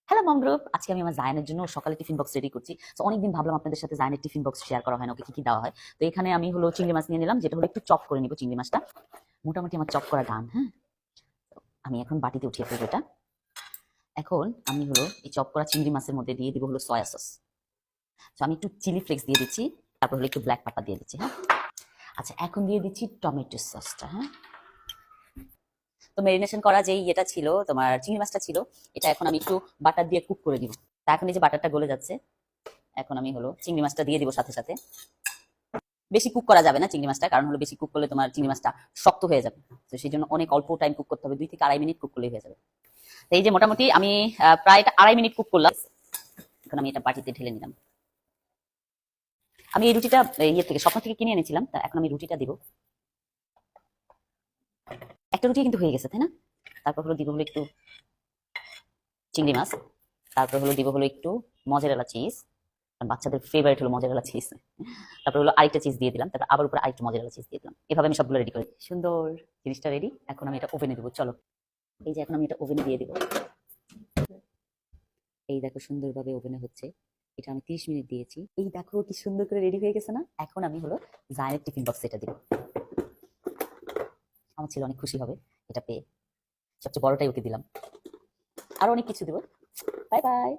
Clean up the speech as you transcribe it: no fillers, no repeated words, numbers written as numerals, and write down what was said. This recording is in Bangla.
হ্যালো মম গ্রুপ, আজকে আমি আমার জায়ানের জন্য সকালে টিফিন বক্স রেডি করছি। তো অনেকদিন ভাবলাম আপনাদের সাথে জায়ানের টিফিন বক্স শেয়ার করা হয় না, ওকে কি কি দেওয়া হয়। তো এখানে আমি হলো চিংড়ি মাছ নিয়ে নিলাম, যেটা হলো একটু চপ করে নিব চিংড়ি মাছটা। মোটামুটি আমার চপ করা ডান। হ্যাঁ, আমি এখন বাটিতে উঠিয়ে ফেলবো এটা। এখন আমি হলো এই চপ করা চিংড়ি মাছের মধ্যে দিয়ে দিব হলো সয়া সস। তো আমি একটু চিলি ফ্লেক্স দিয়ে দিচ্ছি, তারপর হলো একটু ব্ল্যাক পেপার দিয়ে দিচ্ছি। হ্যাঁ, আচ্ছা এখন দিয়ে দিচ্ছি টমেটো সসটা। হ্যাঁ, তো মেরিনেশন করা যেই এটা ছিল তোমার চিংড়ি মাছটা ছিল, এটা এখন আমি একটু বাটার দিয়ে কুক করে দিব। তা এখন এই যে বাটারটা গলে যাচ্ছে, এখন আমি হলো চিংড়ি মাছটা দিয়ে দিব সাথে সাথে। বেশি কুক করা যাবে না চিংড়ি মাছটা, কারণ হলো বেশি কুক করলে তোমার চিংড়ি মাছটা শক্ত হয়ে যাবে। তো সেই জন্য অনেক অল্প টাইম কুক করতে হবে, 2 থেকে আড়াই মিনিট কুক করলেই হয়ে যাবে। তো এই যে মোটামুটি আমি প্রায় এটা আড়াই মিনিট কুক করলাম। এখন আমি এটা বাটিতে ঢেলে নিলাম। আমি এই রুটিটা ইয়ে থেকে স্বপ্ন থেকে কিনে এনেছিলাম, তা এখন আমি রুটিটা দিব। একটা রুটি কিন্তু হয়ে গেছে, তাই না? তারপর হলো দিব হলো একটু চিংড়ি মাছ, তারপর হলো দিব হলো একটু মজারেলা চিজ, কারণ বাচ্চাদের ফেভারিট হলো মজারেলা চিজ। তারপর হলো আরেকটা চিজ দিয়ে দিলাম, তারপর আবার উপরে আরেকটু মজারেলা চিজ দিয়ে দিলাম। এভাবে আমি সবগুলো রেডি করি। সুন্দর জিনিসটা রেডি। এখন আমি এটা ওভেনে দেবো। চলো, এই যে এখন আমি এটা ওভেনে দিয়ে দিব। এই দেখো সুন্দরভাবে ওভেনে হচ্ছে। এটা আমি 30 মিনিট দিয়েছি। এই দেখো কি সুন্দর করে রেডি হয়ে গেছে না? এখন আমি হলো জায়ের টিফিন বক্সে এটা দিব। আমার ছেলে অনেক খুশি হবে এটা পেয়ে। সবচেয়ে বড়টাই ওকে দিলাম, আরো অনেক কিছু দেবো। Bye bye.